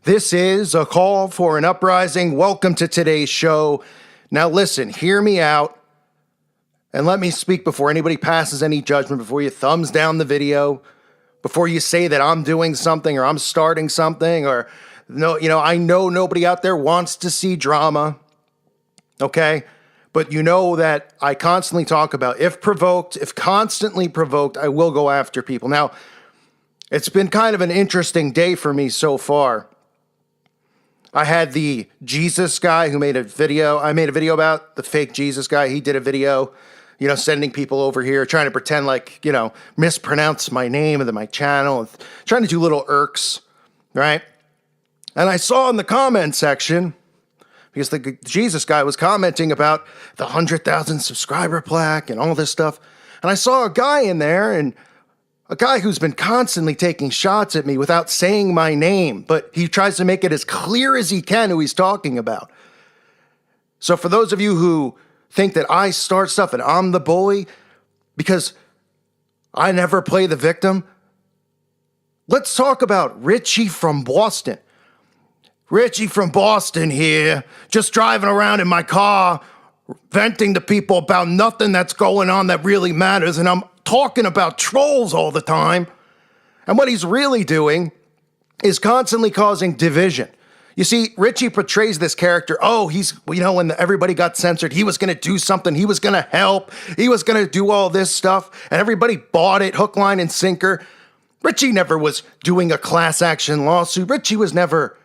This is a call for an uprising. Welcome to today's show. Now listen, hear me out, and let me speak before anybody passes any judgment, before you thumbs down the video, before you say that I'm doing something or I'm starting something, or no, I know nobody out there wants to see drama, okay? But you know that I constantly talk about if constantly provoked, I will go after people. Now, it's been kind of an interesting day for me so far. I had the Jesus guy who made a video. I made a video about the fake Jesus guy. He did a video, sending people over here, trying to pretend like, mispronounce my name and my channel, trying to do little irks, right? And I saw in the comment section, because the Jesus guy was commenting about the 100,000 subscriber plaque and all this stuff. And I saw a guy in there, and a guy who's been constantly taking shots at me without saying my name, but he tries to make it as clear as he can who he's talking about. So for those of you who think that I start stuff and I'm the bully because I never play the victim, let's talk about Richie from Boston. Richie from Boston here, just driving around in my car, venting to people about nothing that's going on that really matters, and I'm talking about trolls all the time. And what he's really doing is constantly causing division. You see, Richie portrays this character, when everybody got censored, he was going to do something, he was going to help, he was going to do all this stuff, and everybody bought it, hook, line, and sinker. Richie never was doing a class action lawsuit. Richie was never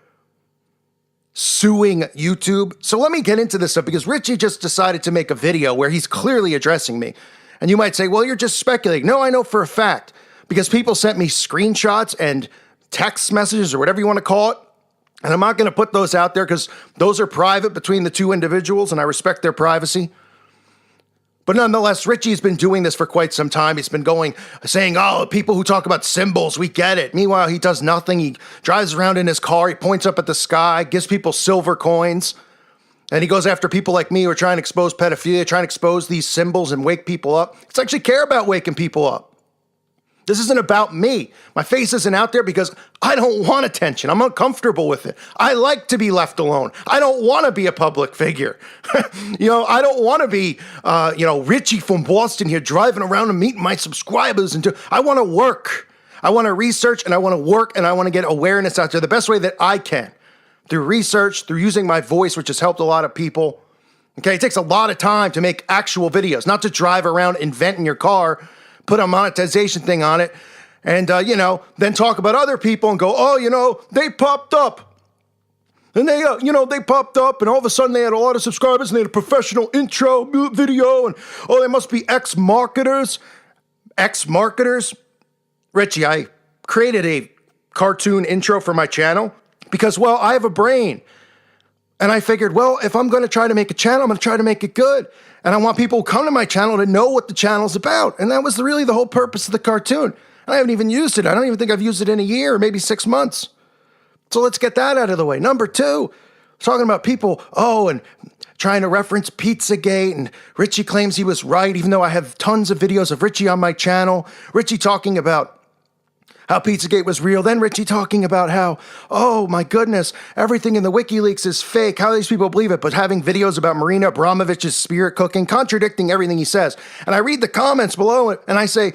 suing YouTube. So let me get into this stuff, because Richie just decided to make a video where he's clearly addressing me. And you might say, well, you're just speculating. No, I know for a fact, because people sent me screenshots and text messages or whatever you want to call it. And I'm not going to put those out there because those are private between the two individuals, and I respect their privacy. But nonetheless, Richie's been doing this for quite some time. He's been saying, people who talk about symbols, we get it. Meanwhile, he does nothing. He drives around in his car. He points up at the sky, gives people silver coins. And he goes after people like me who are trying to expose pedophilia, trying to expose these symbols and wake people up. Let's actually care about waking people up. This isn't about me. My face isn't out there because I don't want attention. I'm uncomfortable with it. I like to be left alone. I don't want to be a public figure. I don't want to be, Richie from Boston here driving around and meeting my subscribers. I want to work. I want to research, and I want to work, and I want to get awareness out there the best way that I can. Through research, through using my voice, which has helped a lot of people. Okay, it takes a lot of time to make actual videos, not to drive around and vent in your car, put a monetization thing on it, and, then talk about other people and go, they popped up. And they popped up, and all of a sudden they had a lot of subscribers, and they had a professional intro video, and, they must be ex-marketers. Ex-marketers? Richie, I created a cartoon intro for my channel because, I have a brain. And I figured, if I'm going to try to make a channel, I'm going to try to make it good. And I want people who come to my channel to know what the channel's about. And that was really the whole purpose of the cartoon. And I haven't even used it. I don't even think I've used it in a year, or maybe 6 months. So let's get that out of the way. Number two, talking about people, and trying to reference Pizzagate, and Richie claims he was right, even though I have tons of videos of Richie on my channel. Richie talking about how Pizzagate was real. Then Richie talking about how, my goodness, everything in the WikiLeaks is fake. How do these people believe it? But having videos about Marina Abramovich's spirit cooking, contradicting everything he says. And I read the comments below it, and I say,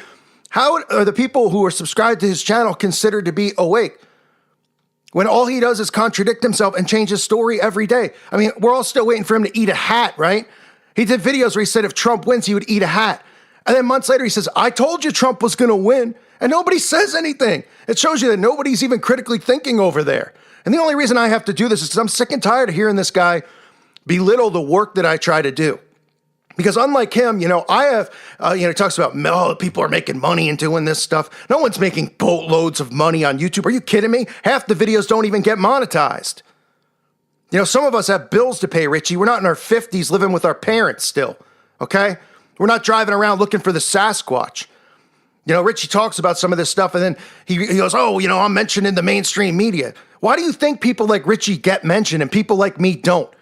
how are the people who are subscribed to his channel considered to be awake when all he does is contradict himself and change his story every day? I mean, we're all still waiting for him to eat a hat, right? He did videos where he said if Trump wins, he would eat a hat. And then months later, he says, I told you Trump was going to win. And nobody says anything. It shows you that nobody's even critically thinking over there. And the only reason I have to do this is because I'm sick and tired of hearing this guy belittle the work that I try to do. Because unlike him, I have, he talks about, people are making money and doing this stuff. No one's making boatloads of money on YouTube. Are you kidding me? Half the videos don't even get monetized. Some of us have bills to pay, Richie. We're not in our 50s living with our parents still, okay? We're not driving around looking for the Sasquatch. Richie talks about some of this stuff, and then he goes, I'm mentioned in the mainstream media. Why do you think people like Richie get mentioned and people like me don't?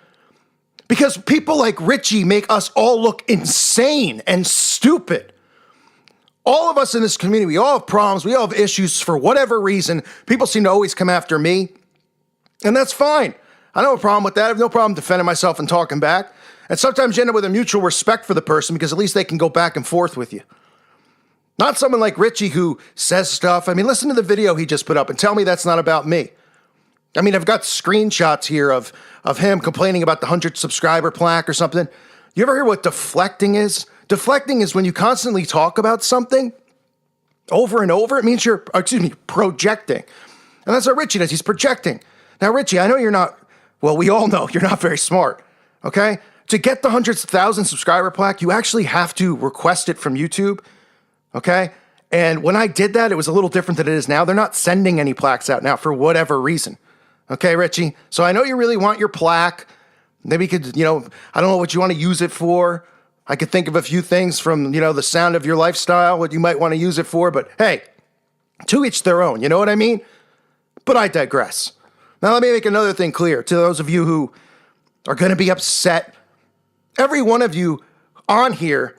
Because people like Richie make us all look insane and stupid. All of us in this community, we all have problems, we all have issues for whatever reason. People seem to always come after me. And that's fine. I don't have a problem with that. I have no problem defending myself and talking back. And sometimes you end up with a mutual respect for the person because at least they can go back and forth with you. Not someone like Richie who says stuff. I mean, listen to the video he just put up and tell me that's not about me. I mean, I've got screenshots here of him complaining about the 100 subscriber plaque or something. You ever hear what deflecting is? Deflecting is when you constantly talk about something over and over. It means you're, projecting. And that's what Richie does. He's projecting. Now, Richie, I know you're not, well, we all know you're not very smart, okay? To get the 100,000 subscriber plaque, you actually have to request it from YouTube, okay? And when I did that, it was a little different than it is now. They're not sending any plaques out now for whatever reason. Okay, Richie? So I know you really want your plaque. Maybe you could, I don't know what you want to use it for. I could think of a few things from, the sound of your lifestyle, what you might want to use it for. But hey, to each their own, you know what I mean? But I digress. Now let me make another thing clear to those of you who are going to be upset. Every one of you on here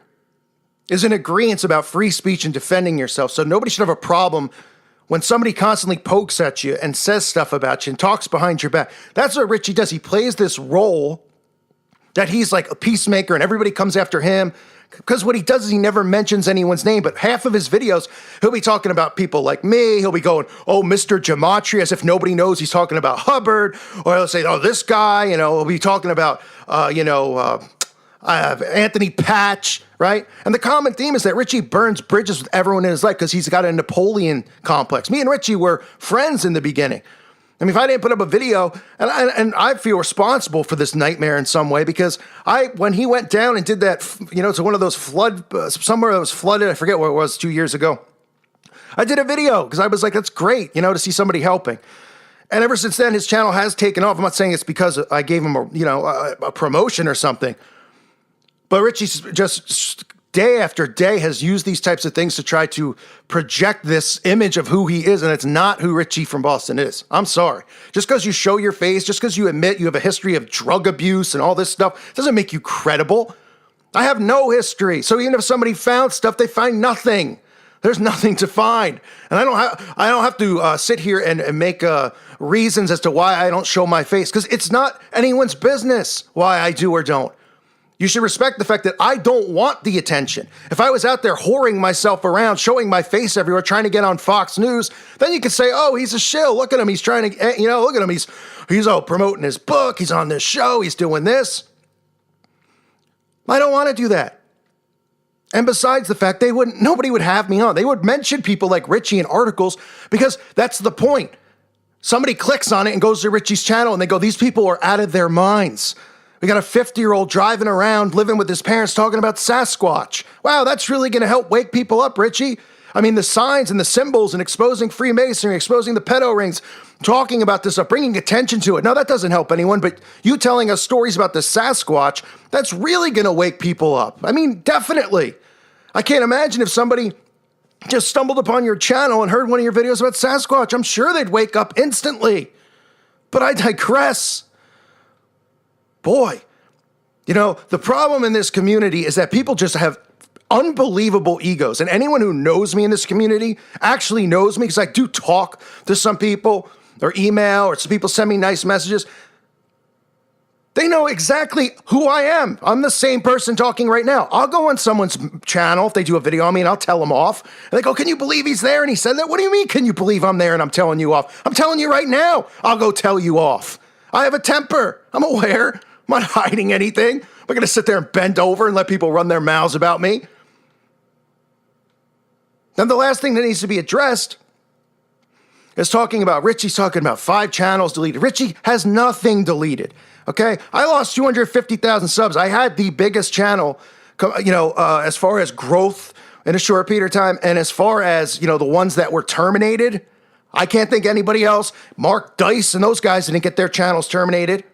is in agreement about free speech and defending yourself. So nobody should have a problem when somebody constantly pokes at you and says stuff about you and talks behind your back. That's what Richie does. He plays this role that he's like a peacemaker and everybody comes after him. Because what he does is he never mentions anyone's name, but half of his videos, he'll be talking about people like me. He'll be going, oh, Mr. Gematria, as if nobody knows he's talking about Hubbard. Or he'll say, oh, this guy, he'll be talking about, Anthony Patch, right? And the common theme is that Richie burns bridges with everyone in his life because he's got a Napoleon complex. Me and Richie were friends in the beginning. I mean, if I didn't put up a video, and I feel responsible for this nightmare in some way because when he went down and did that, to one of those somewhere that was flooded, I forget where it was 2 years ago, I did a video because I was like, that's great, to see somebody helping. And ever since then, his channel has taken off. I'm not saying it's because I gave him a promotion or something. But Richie's just day after day has used these types of things to try to project this image of who he is, and it's not who Richie from Boston is. I'm sorry. Just because you show your face, just because you admit you have a history of drug abuse and all this stuff, doesn't make you credible. I have no history. So even if somebody found stuff, they find nothing. There's nothing to find. And I don't have to sit here and make reasons as to why I don't show my face, because it's not anyone's business why I do or don't. You should respect the fact that I don't want the attention. If I was out there whoring myself around, showing my face everywhere, trying to get on Fox News, then you could say, oh, he's a shill. Look at him. He's trying to, look at him. He's promoting his book. He's on this show. He's doing this. I don't want to do that. And besides the fact, nobody would have me on. They would mention people like Richie in articles because that's the point. Somebody clicks on it and goes to Richie's channel and they go, these people are out of their minds. We got a 50-year-old driving around, living with his parents, talking about Sasquatch. Wow, that's really going to help wake people up, Richie. I mean, the signs and the symbols and exposing Freemasonry, exposing the pedo rings, talking about this stuff, bringing attention to it. No, that doesn't help anyone, but you telling us stories about the Sasquatch, that's really going to wake people up. I mean, definitely. I can't imagine if somebody just stumbled upon your channel and heard one of your videos about Sasquatch. I'm sure they'd wake up instantly. But I digress. Boy, the problem in this community is that people just have unbelievable egos. And anyone who knows me in this community actually knows me because I do talk to some people or email or some people send me nice messages. They know exactly who I am. I'm the same person talking right now. I'll go on someone's channel if they do a video on me and I'll tell them off. And they go, can you believe he's there? And he said that? What do you mean, can you believe I'm there and I'm telling you off? I'm telling you right now, I'll go tell you off. I have a temper. I'm aware. I'm not hiding anything. I'm not going to sit there and bend over and let people run their mouths about me. Then the last thing that needs to be addressed is Richie's talking about 5 channels deleted. Richie has nothing deleted, okay? I lost 250,000 subs. I had the biggest channel, as far as growth in a short period of time, and as far as, the ones that were terminated, I can't think anybody else. Mark Dice and those guys didn't get their channels terminated.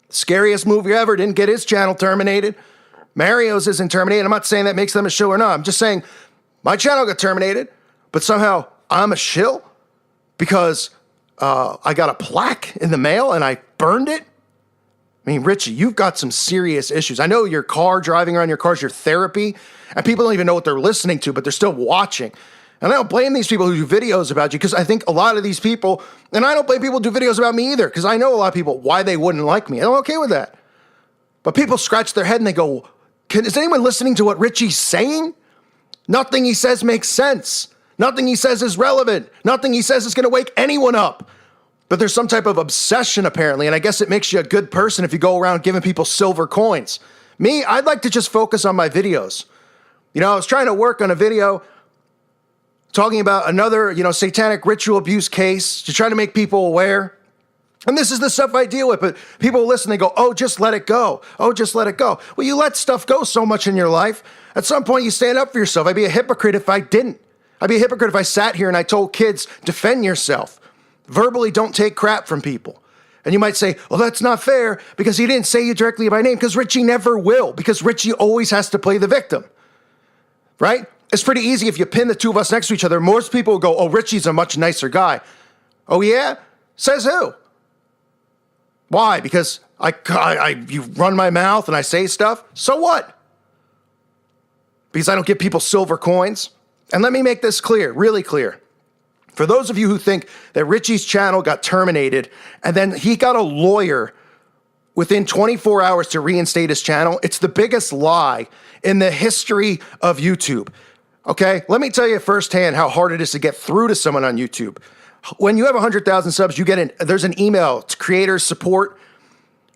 Scariest movie ever didn't get his channel terminated. Mario's isn't terminated. I'm not saying that makes them a shill or not. I'm just saying my channel got terminated, but somehow I'm a shill because I got a plaque in the mail and I burned it. I mean, Richie, you've got some serious issues. I know driving around your car is your therapy, and people don't even know what they're listening to, but they're still watching. And I don't blame these people who do videos about you, because I think a lot of these people, and I don't blame people who do videos about me either, because I know a lot of people, why they wouldn't like me. And I'm okay with that. But people scratch their head and they go, is anyone listening to what Richie's saying? Nothing he says makes sense. Nothing he says is relevant. Nothing he says is going to wake anyone up. But there's some type of obsession, apparently, and I guess it makes you a good person if you go around giving people silver coins. Me, I'd like to just focus on my videos. You know, I was trying to work on a video talking about another, satanic ritual abuse case to try to make people aware. And this is the stuff I deal with, but people listen, they go, oh, just let it go. Oh, just let it go. Well, you let stuff go so much in your life. At some point, you stand up for yourself. I'd be a hypocrite if I didn't. I'd be a hypocrite if I sat here and I told kids, defend yourself. Verbally, don't take crap from people. And you might say, well, that's not fair because he didn't say you directly by name, because Richie never will, because Richie always has to play the victim, right? It's pretty easy if you pin the two of us next to each other. Most people will go, oh, Richie's a much nicer guy. Oh, yeah? Says who? Why? Because you run my mouth and I say stuff? So what? Because I don't give people silver coins? And let me make this clear, really clear. For those of you who think that Richie's channel got terminated and then he got a lawyer within 24 hours to reinstate his channel, it's the biggest lie in the history of YouTube. Okay? Let me tell you firsthand how hard it is to get through to someone on YouTube. When you have 100,000 subs, there's an email to creator support,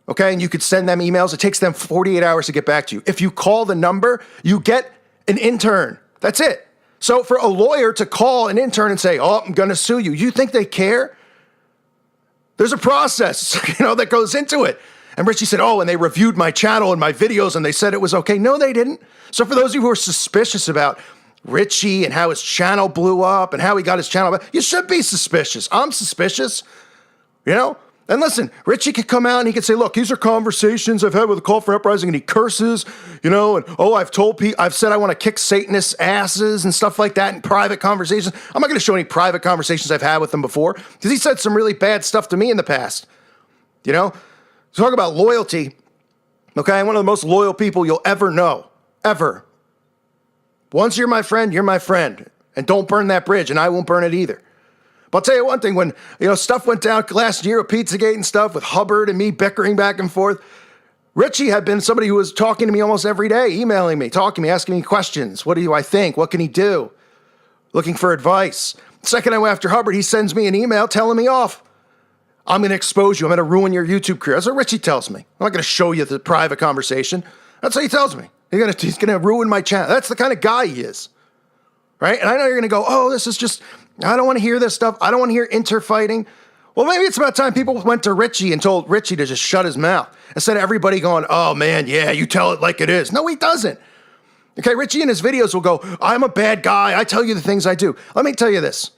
okay? And you could send them emails. It takes them 48 hours to get back to you. If you call the number, you get an intern. That's it. So for a lawyer to call an intern and say, oh, I'm going to sue you, you think they care? There's a process, that goes into it. And Richie said, oh, and they reviewed my channel and my videos and they said it was okay. No, they didn't. So for those of you who are suspicious about Richie and how his channel blew up and how he got his channel back, you should be suspicious. I'm suspicious, And listen, Richie could come out and he could say, look, these are conversations I've had with the Call for Uprising, and he curses, and oh, I've said I want to kick Satanists' asses and stuff like that in private conversations. I'm not going to show any private conversations I've had with him before, because he said some really bad stuff to me in the past. Talk about loyalty. Okay, I'm one of the most loyal people you'll ever know, ever. Once you're my friend, you're my friend. And don't burn that bridge, and I won't burn it either. But I'll tell you one thing, when stuff went down last year with Pizzagate and stuff, with Hubbard and me bickering back and forth, Richie had been somebody who was talking to me almost every day, emailing me, talking to me, asking me questions. What do I think? What can he do? Looking for advice. The second I went after Hubbard, he sends me an email telling me off. I'm going to expose you. I'm going to ruin your YouTube career. That's what Richie tells me. I'm not going to show you the private conversation. That's what he tells me. He's going to ruin my channel. That's the kind of guy he is. Right? And I know you're going to go, oh, this is just, I don't want to hear this stuff. I don't want to hear interfighting. Well, maybe it's about time people went to Richie and told Richie to just shut his mouth, instead of everybody going, oh man, yeah, you tell it like it is. No, he doesn't. Okay, Richie in his videos will go, I'm a bad guy. I tell you the things I do. Let me tell you this.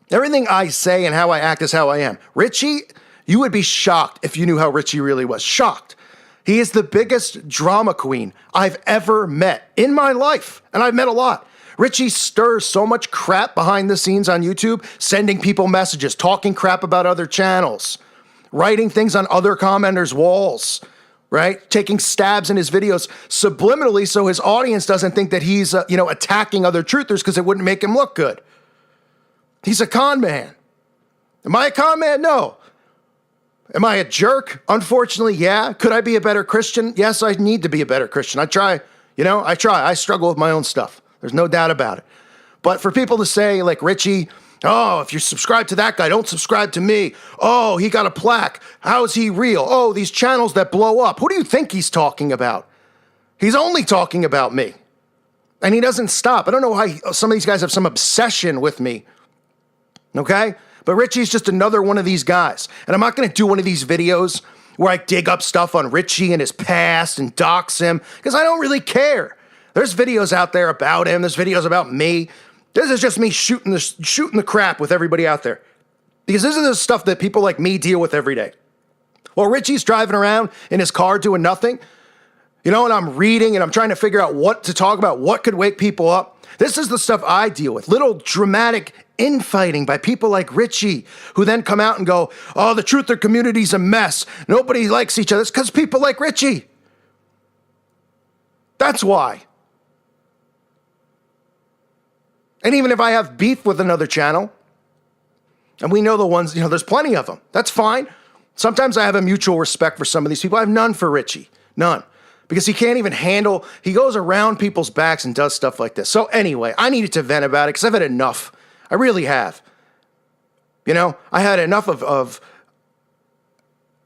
Everything I say and how I act is how I am. Richie, you would be shocked if you knew how Richie really was. Shocked. He is the biggest drama queen I've ever met in my life, and I've met a lot. Richie stirs so much crap behind the scenes on YouTube, sending people messages, talking crap about other channels, writing things on other commenters' walls, right? Taking stabs in his videos subliminally so his audience doesn't think that he's, attacking other truthers, because it wouldn't make him look good. He's a con man. Am I a con man? No. Am I a jerk? Unfortunately, yeah. Could I be a better Christian? Yes, I need to be a better Christian. I try. I struggle with my own stuff. There's no doubt about it. But for people to say, like Richie, oh, if you subscribe to that guy, don't subscribe to me. Oh, he got a plaque. How is he real? Oh, these channels that blow up. Who do you think he's talking about? He's only talking about me. And he doesn't stop. I don't know why some of these guys have some obsession with me. Okay? But Richie's just another one of these guys. And I'm not going to do one of these videos where I dig up stuff on Richie and his past and dox him, because I don't really care. There's videos out there about him. There's videos about me. This is just me shooting the crap with everybody out there. Because this is the stuff that people like me deal with every day. While Richie's driving around in his car doing nothing, and I'm reading and I'm trying to figure out what to talk about, what could wake people up. This is the stuff I deal with. Little dramatic infighting by people like Richie, who then come out and go, oh, the truther community's a mess. Nobody likes each other. It's because people like Richie. That's why. And even if I have beef with another channel, and we know the ones, there's plenty of them. That's fine. Sometimes I have a mutual respect for some of these people. I have none for Richie. None. Because he can't even handle, he goes around people's backs and does stuff like this. So anyway, I needed to vent about it because I've had enough. I really have. I had enough of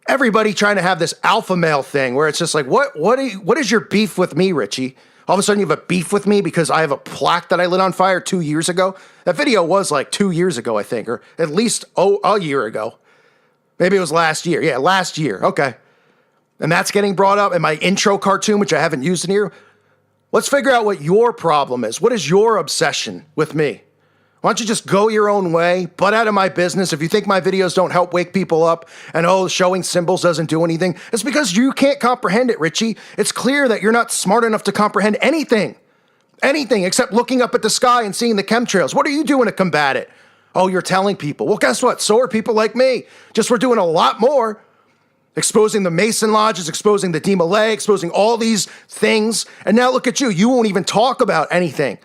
everybody trying to have this alpha male thing where it's just like, what is your beef with me, Richie? All of a sudden you have a beef with me because I have a plaque that I lit on fire 2 years ago. That video was like 2 years ago, I think, or at least a year ago. Maybe it was last year. Yeah, last year. Okay. And that's getting brought up in my intro cartoon, which I haven't used in here. Let's figure out what your problem is. What is your obsession with me? Why don't you just go your own way, butt out of my business? If you think my videos don't help wake people up and, showing symbols doesn't do anything, it's because you can't comprehend it, Richie. It's clear that you're not smart enough to comprehend anything. Anything except looking up at the sky and seeing the chemtrails. What are you doing to combat it? Oh, you're telling people. Well, guess what? So are people like me. Just we're doing a lot more. Exposing the Mason Lodges, exposing the DeMolay, exposing all these things. And now look at you. You won't even talk about anything.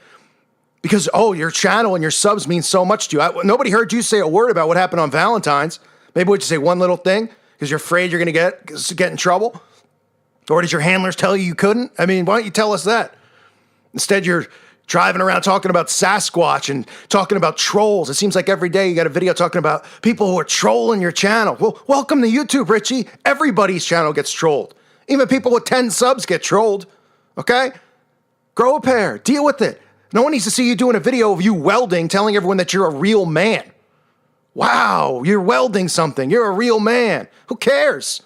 Because, your channel and your subs mean so much to you. Nobody heard you say a word about what happened on Valentine's. Maybe would you say one little thing because you're afraid you're going to get in trouble? Or did your handlers tell you couldn't? I mean, why don't you tell us that? Instead, you're driving around talking about Sasquatch and talking about trolls. It seems like every day you got a video talking about people who are trolling your channel. Well, welcome to YouTube, Richie. Everybody's channel gets trolled. Even people with 10 subs get trolled. Okay? Grow a pair. Deal with it. No one needs to see you doing a video of you welding, telling everyone that you're a real man. Wow, you're welding something. You're a real man. Who cares?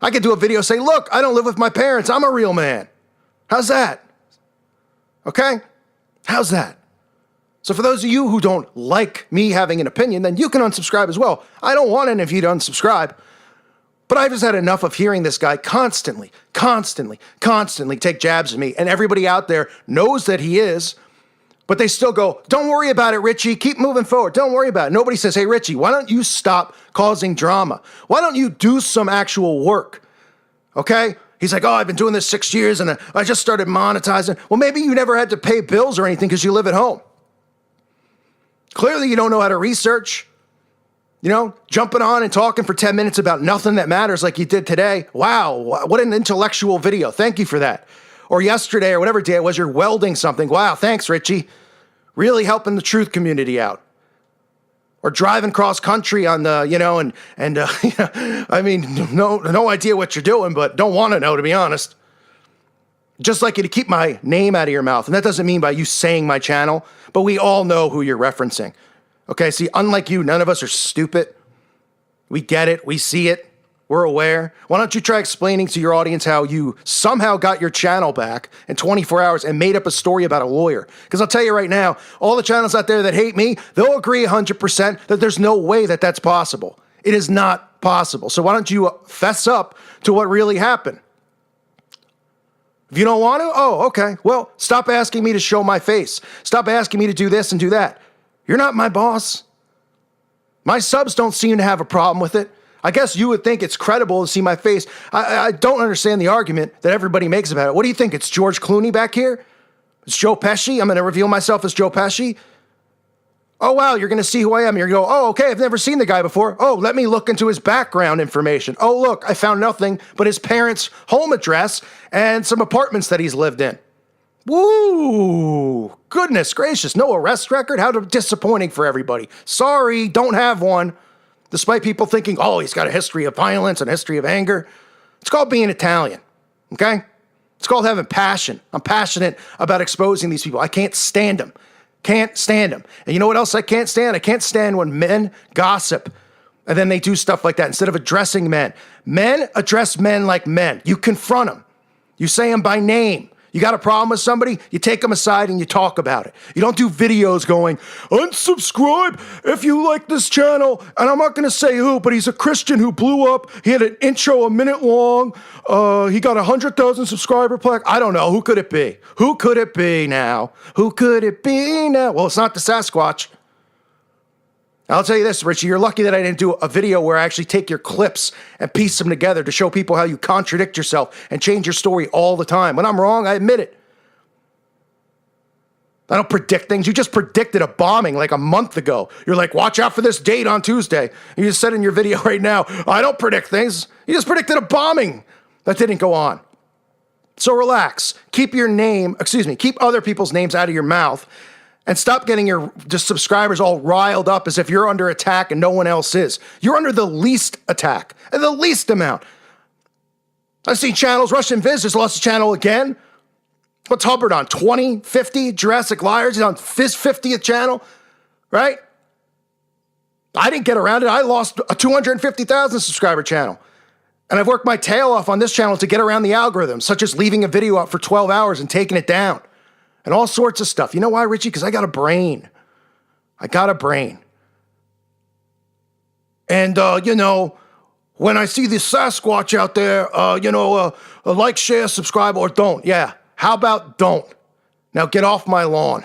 I could do a video say, look, I don't live with my parents. I'm a real man. How's that? Okay? How's that? So for those of you who don't like me having an opinion, then you can unsubscribe as well. I don't want any of you to unsubscribe. But I've just had enough of hearing this guy constantly take jabs at me. And everybody out there knows that he is. But they still go, don't worry about it, Richie. Keep moving forward. Don't worry about it. Nobody says, hey, Richie, why don't you stop causing drama? Why don't you do some actual work? Okay? He's like, I've been doing this 6 years and I just started monetizing. Well, maybe you never had to pay bills or anything because you live at home. Clearly, you don't know how to research. Jumping on and talking for 10 minutes about nothing that matters like you did today. Wow, what an intellectual video. Thank you for that. Or yesterday or whatever day it was, you're welding something. Wow, thanks, Richie. Really helping the truth community out. Or driving cross country on the, I mean, no idea what you're doing, but don't want to know, to be honest. Just like you to keep my name out of your mouth. And that doesn't mean by you saying my channel, but we all know who you're referencing. Okay, see, unlike you, none of us are stupid. We get it. We see it. We're aware. Why don't you try explaining to your audience how you somehow got your channel back in 24 hours and made up a story about a lawyer? Because I'll tell you right now, all the channels out there that hate me, they'll agree 100% that there's no way that that's possible. It is not possible. So why don't you fess up to what really happened? If you don't want to, okay. Well, stop asking me to show my face. Stop asking me to do this and do that. You're not my boss. My subs don't seem to have a problem with it. I guess you would think it's credible to see my face. I don't understand the argument that everybody makes about it. What do you think? It's George Clooney back here? It's Joe Pesci? I'm going to reveal myself as Joe Pesci? Oh, wow, you're going to see who I am. You're going to go, okay, I've never seen the guy before. Oh, let me look into his background information. Oh, look, I found nothing but his parents' home address and some apartments that he's lived in. Woo! Goodness gracious, no arrest record? How disappointing for everybody. Sorry, don't have one. Despite people thinking, he's got a history of violence and a history of anger. It's called being Italian, okay? It's called having passion. I'm passionate about exposing these people. I can't stand them. Can't stand them. And you know what else I can't stand? I can't stand when men gossip and then they do stuff like that instead of addressing men. Men address men like men. You confront them. You say them by name. You got a problem with somebody, you take them aside and you talk about it. You don't do videos going, unsubscribe if you like this channel. And I'm not going to say who, but he's a Christian who blew up. He had an intro a minute long. He got 100,000 subscriber plaque. I don't know. Who could it be? Who could it be now? Who could it be now? Well, it's not the Sasquatch. I'll tell you this, Richie, you're lucky that I didn't do a video where I actually take your clips and piece them together to show people how you contradict yourself and change your story all the time. When I'm wrong, I admit it. I don't predict things. You just predicted a bombing like a month ago. You're like, watch out for this date on Tuesday. You just said in your video right now, I don't predict things. You just predicted a bombing that didn't go on. So relax. Keep other people's names out of your mouth and stop getting your just subscribers all riled up as if you're under attack and no one else is. You're under the least attack and the least amount. I've seen channels, Russian Viz just lost a channel again. What's Hubbard on? 20, 50? Jurassic Liars, he's on his 50th channel, right? I didn't get around it. I lost a 250,000 subscriber channel. And I've worked my tail off on this channel to get around the algorithm, such as leaving a video up for 12 hours and taking it down. And all sorts of stuff. You know why, Richie? Because I got a brain. I got a brain. And, when I see the Sasquatch out there, like, share, subscribe, or don't. Yeah. How about don't? Now get off my lawn.